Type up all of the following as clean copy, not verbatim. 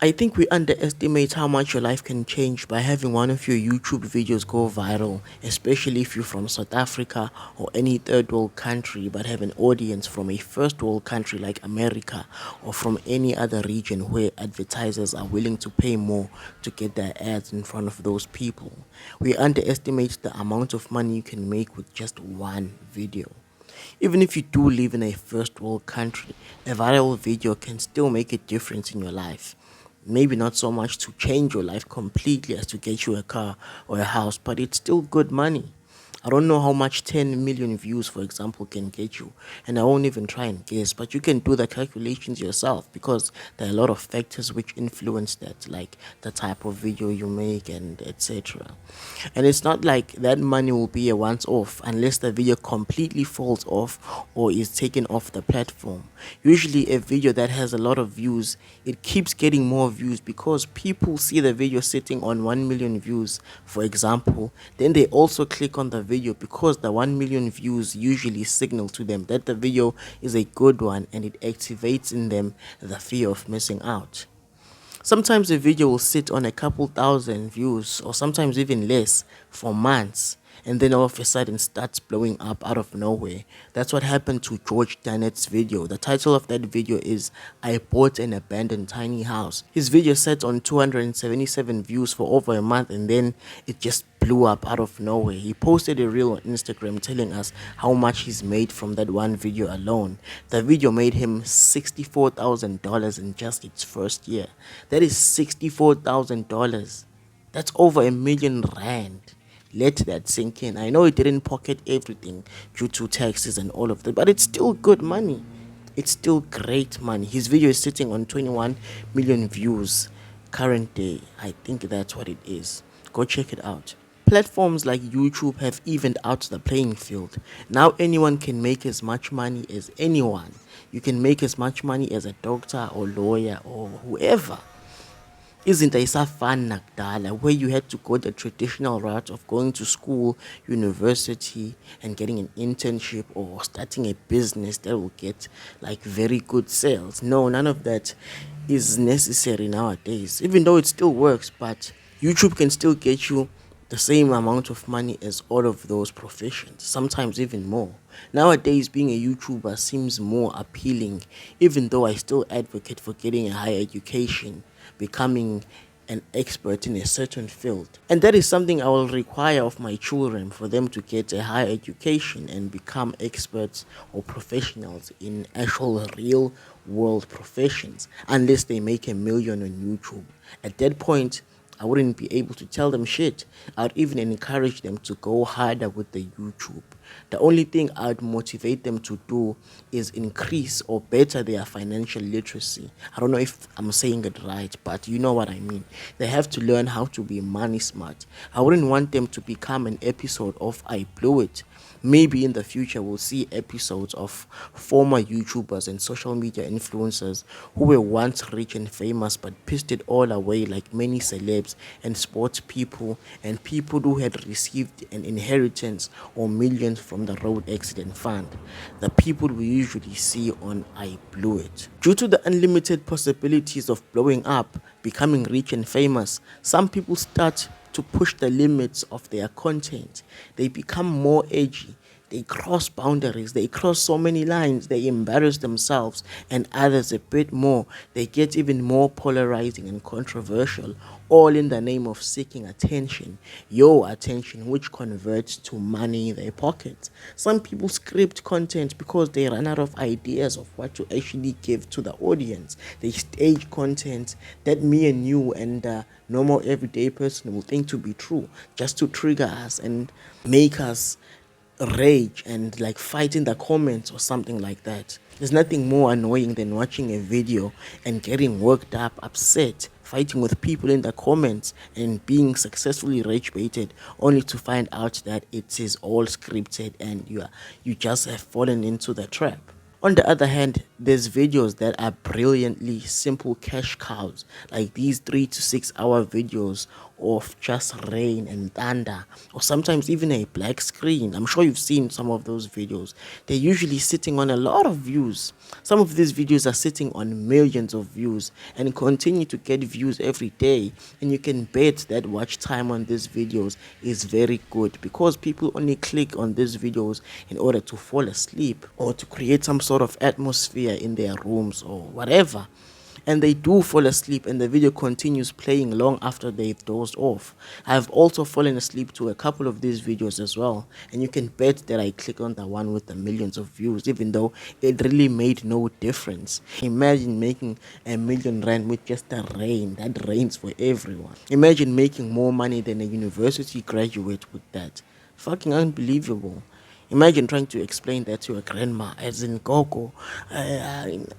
I think we underestimate how much your life can change by having one of your YouTube videos go viral, especially if you're from South Africa or any third world country but have an audience from a first world country like America or from any other region where advertisers are willing to pay more to get their ads in front of those people. We underestimate the amount of money you can make with just one video. Even if you do live in a first world country, a viral video can still make a difference in your life. Maybe not so much to change your life completely as to get you a car or a house, but it's still good money. I don't know how much 10 million views, for example, can get you, and I won't even try and guess, but you can do the calculations yourself because there are a lot of factors which influence that, like the type of video you make and etc. And it's not like that money will be a once off unless the video completely falls off or is taken off the platform. Usually, a video that has a lot of views, it keeps getting more views because people see the video sitting on 1 million views, for example. Then they also click on the video because the 1 million views usually signal to them that the video is a good one and it activates in them the fear of missing out. Sometimes a video will sit on a couple thousand views or sometimes even less for months and then all of a sudden starts blowing up out of nowhere. That's what happened to George Dannett's video. The title of that video is I Bought an Abandoned Tiny House. His video sat on 277 views for over a month and then it just blew up out of nowhere. He posted a reel on Instagram telling us how much he's made from that one video alone. The video made him $64,000 in just its first year. That is $64,000. That's over R1,000,000. Let that sink in. I know he didn't pocket everything due to taxes and all of that, but it's still good money. It's still great money. His video is sitting on 21 million views current day. I think that's what it is. Go check it out. Platforms like YouTube have evened out the playing field. Now anyone can make as much money as anyone. You can make as much money as a doctor or lawyer or whoever. Isn't ayisafani nakudala where you had to go the traditional route of going to school, university, and getting an internship or starting a business that will get like very good sales? No, none of that is necessary nowadays. Even though it still works, but YouTube can still get you the same amount of money as all of those professions, sometimes even more. Nowadays, being a YouTuber seems more appealing, even though I still advocate for getting a higher education, becoming an expert in a certain field. And that is something I will require of my children for them to get a higher education and become experts or professionals in actual real world professions, unless they make a million on YouTube. At that point, I wouldn't be able to tell them shit. I'd even encourage them to go harder with the YouTube. The only thing I'd motivate them to do is increase or better their financial literacy. I don't know if I'm saying it right, but you know what I mean. They have to learn how to be money smart. I wouldn't want them to become an episode of I Blew It. Maybe in the future we'll see episodes of former YouTubers and social media influencers who were once rich and famous but pissed it all away like many celebs and sports people and people who had received an inheritance or millions from the road accident fund. The people we usually see on I Blew It. Due to the unlimited possibilities of blowing up, becoming rich and famous, some people start to push the limits of their content. They become more edgy. They cross boundaries. They cross so many lines. They embarrass themselves and others a bit more. They get even more polarizing and controversial, all in the name of seeking attention, your attention, which converts to money in their pockets. Some people script content because they run out of ideas of what to actually give to the audience. They stage content that me and you and the normal everyday person will think to be true just to trigger us and make us rage and like fight in the comments or something like that. There's nothing more annoying than watching a video and getting worked up, upset, fighting with people in the comments and being successfully rage baited only to find out that it is all scripted and you just have fallen into the trap. On the other hand, There's videos that are brilliantly simple cash cows, like these 3 to 6 hour videos of just rain and thunder, or sometimes even a black screen. I'm sure you've seen some of those videos. They're usually sitting on a lot of views. Some of these videos are sitting on millions of views and continue to get views every day. And you can bet that watch time on these videos is very good, because people only click on these videos in order to fall asleep or to create some sort of atmosphere in their rooms or whatever. And they do fall asleep, and the video continues playing long after they've dozed off. I've also fallen asleep to a couple of these videos as well, and you can bet that I click on the one with the millions of views, even though it really made no difference. Imagine making R1,000,000 with just the rain that rains for everyone. Imagine making more money than a university graduate with that. Fucking unbelievable. Imagine trying to explain that to your grandma, as in gogo,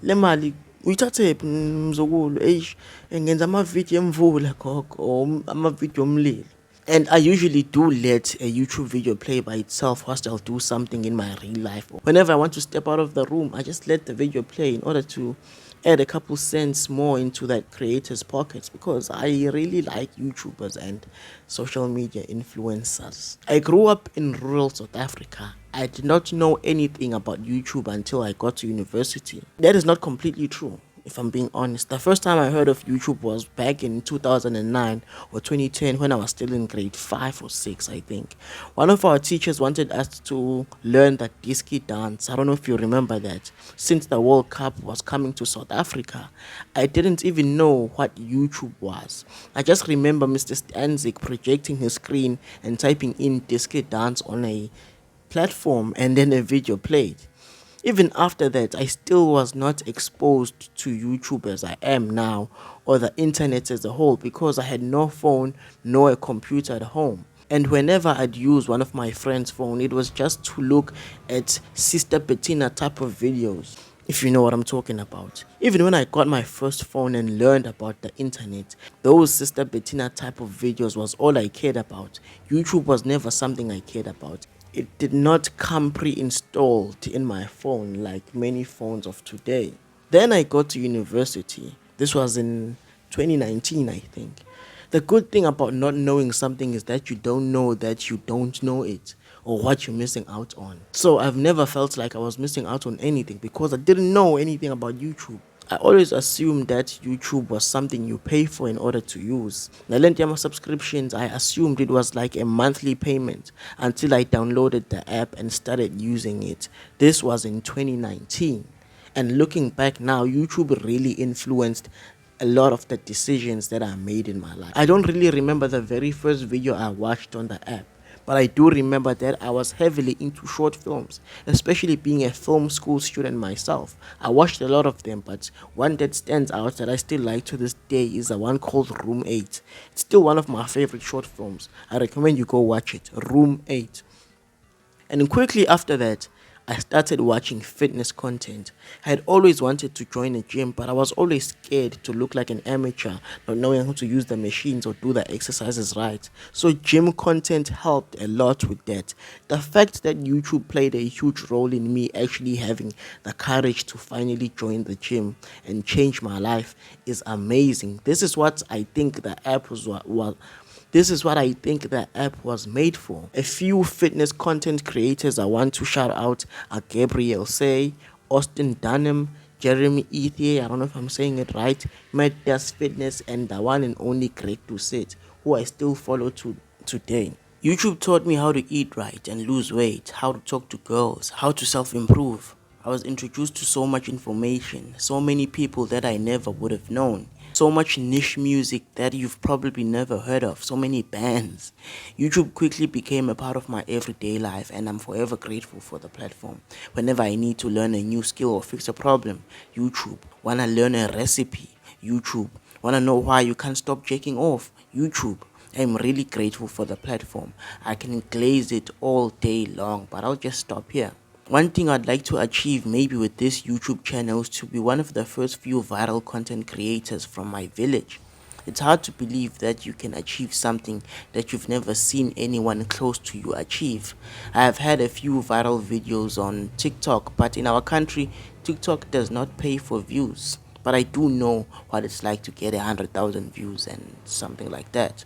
le mali uyithathephi mzukulu, eish ngenza amavidiyo emvula gogo, or amavidiyo omlilo. And I usually do let a YouTube video play by itself whilst I'll do something in my real life. Whenever I want to step out of the room, I just let the video play in order to add a couple cents more into that creator's pockets, because I really like YouTubers and social media influencers. I grew up in rural South Africa. I did not know anything about YouTube until I got to university. That is not completely true, if I'm being honest. The first time I heard of YouTube was back in 2009 or 2010, when I was still in grade 5 or 6, I think. One of our teachers wanted us to learn the disky dance. I don't know if you remember that. Since the World Cup was coming to South Africa, I didn't even know what YouTube was. I just remember Mr. Stanzik projecting his screen and typing in disky dance on a platform, and then a video played. Even after that, I still was not exposed to YouTube as I am now, or the internet as a whole, because I had no phone nor a computer at home. And whenever I'd use one of my friend's phone, it was just to look at Sister Bettina type of videos, if you know what I'm talking about. Even when I got my first phone and learned about the internet, those Sister Bettina type of videos was all I cared about. YouTube was never something I cared about. It did not come pre-installed in my phone like many phones of today. Then I got to university. This was in 2019, I think. The good thing about not knowing something is that you don't know that you don't know it, or what you're missing out on. So I've never felt like I was missing out on anything because I didn't know anything about YouTube. I always assumed that YouTube was something you pay for in order to use. Nalentiama subscriptions, I assumed it was like a monthly payment until I downloaded the app and started using it. This was in 2019. And looking back now, YouTube really influenced a lot of the decisions that I made in my life. I don't really remember the very first video I watched on the app, but I do remember that I was heavily into short films, especially being a film school student myself. I watched a lot of them, but one that stands out that I still like to this day is the one called Room 8. It's still one of my favorite short films. I recommend you go watch it, Room 8. And quickly after that, I started watching fitness content. I had always wanted to join a gym, but I was always scared to look like an amateur, not knowing how to use the machines or do the exercises right. So gym content helped a lot with that. The fact that YouTube played a huge role in me actually having the courage to finally join the gym and change my life is amazing. This is what I think the app was made for. A few fitness content creators I want to shout out are Gabriel Say, Austin Dunham, Jeremy Ethier, I don't know if I'm saying it right, Matt Does Fitness, and the one and only Greg Doucette, who I still follow to today. YouTube taught me how to eat right and lose weight, how to talk to girls, how to self-improve. I was introduced to so much information, so many people that I never would have known. So much niche music that you've probably never heard of, so many bands. YouTube quickly became a part of my everyday life, and I'm forever grateful for the platform. Whenever I need to learn a new skill or fix a problem, YouTube. Wanna learn a recipe, YouTube. Wanna know why you can't stop jerking off, YouTube. I'm really grateful for the platform. I can glaze it all day long, but I'll just stop here. One thing I'd like to achieve maybe with this YouTube channel is to be one of the first few viral content creators from my village. It's hard to believe that you can achieve something that you've never seen anyone close to you achieve. I have had a few viral videos on TikTok, but in our country, TikTok does not pay for views, but I do know what it's like to get 100,000 views and something like that.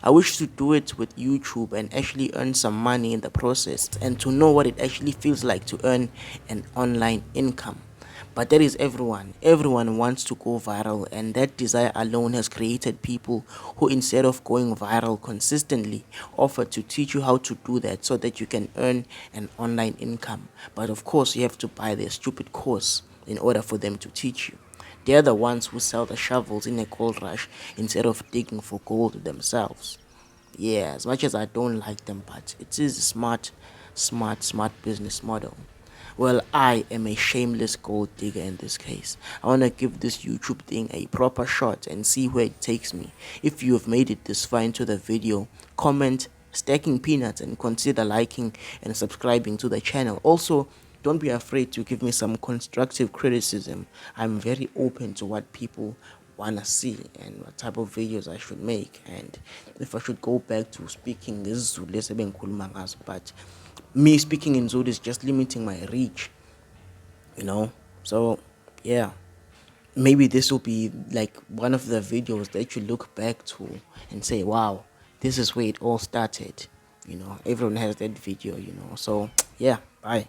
I wish to do it with YouTube and actually earn some money in the process, and to know what it actually feels like to earn an online income. But that is everyone. Everyone wants to go viral, and that desire alone has created people who, instead of going viral consistently, offer to teach you how to do that so that you can earn an online income. But of course, you have to buy their stupid course in order for them to teach you. They're the ones who sell the shovels in a gold rush instead of digging for gold themselves. Yeah, as much as I don't like them, but it is a smart business model. Well, I am a shameless gold digger in this case. I want to give this YouTube thing a proper shot and see where it takes me. If you have made it this far into the video, comment stacking peanuts and consider liking and subscribing to the channel. Also, don't be afraid to give me some constructive criticism. I'm very open to what people wanna see and what type of videos I should make, and if I should go back to speaking isiZulu esebengikhuluma ngaso. But me speaking in Zulu is just limiting my reach, you know. So yeah, maybe this will be like one of the videos that you look back to and say, wow, this is where it all started. You know, everyone has that video, you know. So yeah, bye.